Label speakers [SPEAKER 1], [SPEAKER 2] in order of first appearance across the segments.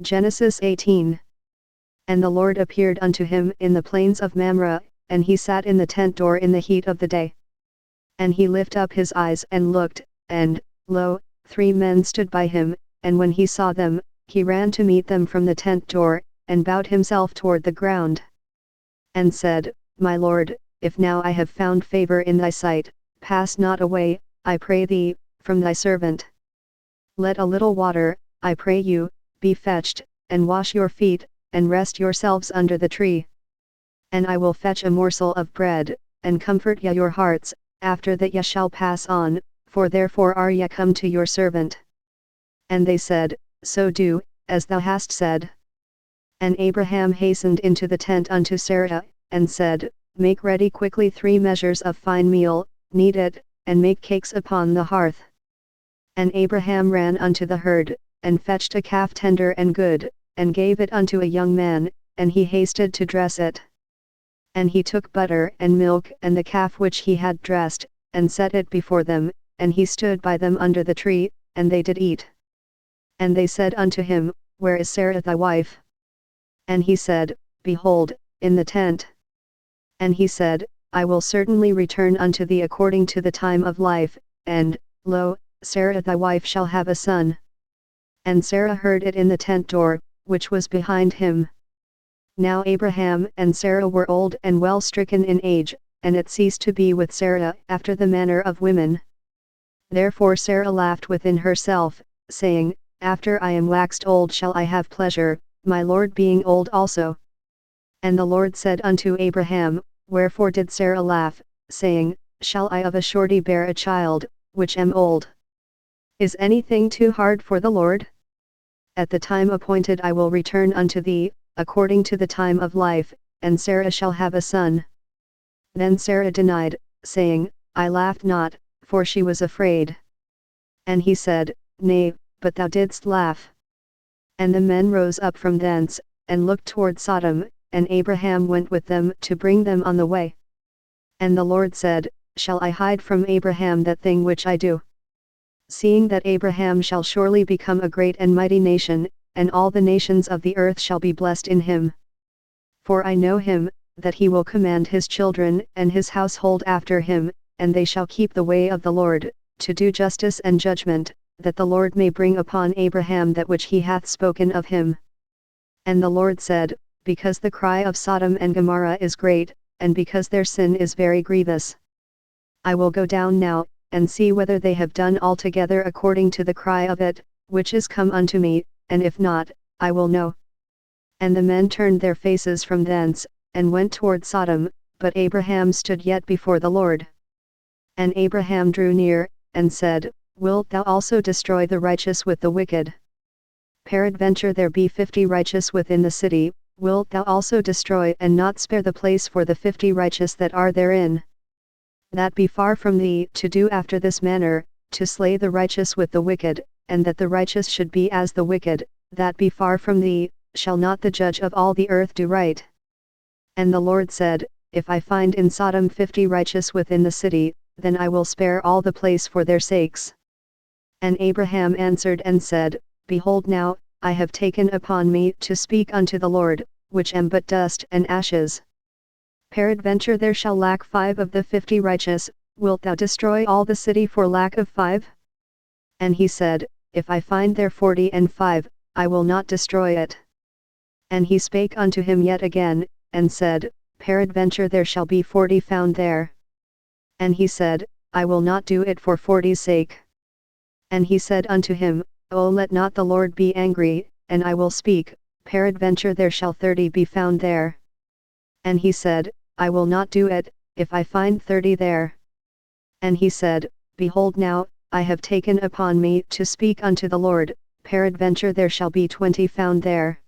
[SPEAKER 1] Genesis 18. And the Lord appeared unto him in the plains of Mamre, and he sat in the tent door in the heat of the day. And he lifted up his eyes and looked, and, lo, 3 men stood by him, and when he saw them, he ran to meet them from the tent door, and bowed himself toward the ground. And said, My Lord, if now I have found favor in thy sight, pass not away, I pray thee, from thy servant. Let a little water, I pray you, be fetched, and wash your feet, and rest yourselves under the tree. And I will fetch a morsel of bread, and comfort ye your hearts, after that ye shall pass on, for therefore are ye come to your servant. And they said, So do, as thou hast said. And Abraham hastened into the tent unto Sarah, and said, Make ready quickly 3 measures of fine meal, knead it, and make cakes upon the hearth. And Abraham ran unto the herd, and fetched a calf tender and good, and gave it unto a young man, and he hasted to dress it. And he took butter and milk and the calf which he had dressed, and set it before them, and he stood by them under the tree, and they did eat. And they said unto him, Where is Sarah thy wife? And he said, Behold, in the tent. And he said, I will certainly return unto thee according to the time of life, and, lo, Sarah thy wife shall have a son. And Sarah heard it in the tent door, which was behind him. Now Abraham and Sarah were old and well stricken in age, and it ceased to be with Sarah after the manner of women. Therefore Sarah laughed within herself, saying, After I am waxed old shall I have pleasure, my Lord being old also. And the Lord said unto Abraham, Wherefore did Sarah laugh, saying, Shall I of a surety bear a child, which am old? Is anything too hard for the Lord? At the time appointed I will return unto thee, according to the time of life, and Sarah shall have a son. Then Sarah denied, saying, I laughed not, for she was afraid. And he said, Nay, but thou didst laugh. And the men rose up from thence, and looked toward Sodom, and Abraham went with them to bring them on the way. And the Lord said, Shall I hide from Abraham that thing which I do? Seeing that Abraham shall surely become a great and mighty nation, and all the nations of the earth shall be blessed in him. For I know him, that he will command his children and his household after him, and they shall keep the way of the Lord, to do justice and judgment, that the Lord may bring upon Abraham that which he hath spoken of him. And the Lord said, Because the cry of Sodom and Gomorrah is great, and because their sin is very grievous, I will go down now, and see whether they have done altogether according to the cry of it, which is come unto me, and if not, I will know. And the men turned their faces from thence, and went toward Sodom, but Abraham stood yet before the Lord. And Abraham drew near, and said, Wilt thou also destroy the righteous with the wicked? Peradventure there be 50 righteous within the city, wilt thou also destroy and not spare the place for the 50 righteous that are therein? That be far from thee to do after this manner, to slay the righteous with the wicked, and that the righteous should be as the wicked, that be far from thee, shall not the judge of all the earth do right? And the Lord said, If I find in Sodom 50 righteous within the city, then I will spare all the place for their sakes. And Abraham answered and said, Behold now, I have taken upon me to speak unto the Lord, which am but dust and ashes. Peradventure there shall lack 5 of the 50 righteous, wilt thou destroy all the city for lack of 5? And he said, If I find there 40 and 5, I will not destroy it. And he spake unto him yet again, and said, Peradventure there shall be 40 found there. And he said, I will not do it for 40's sake. And he said unto him, O let not the Lord be angry, and I will speak, peradventure there shall 30 be found there. And he said, I will not do it, if I find 30 there. And he said, Behold now, I have taken upon me to speak unto the Lord, peradventure there shall be 20 found there.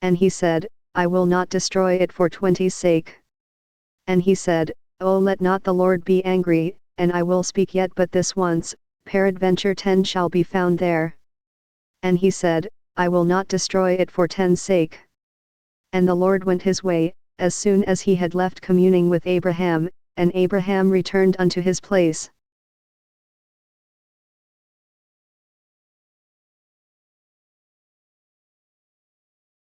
[SPEAKER 1] And he said, I will not destroy it for 20's sake. And he said, O let not the Lord be angry, and I will speak yet but this once, peradventure 10 shall be found there. And he said, I will not destroy it for 10's sake. And the Lord went his way, as soon as he had left communing with Abraham, and Abraham returned unto his place.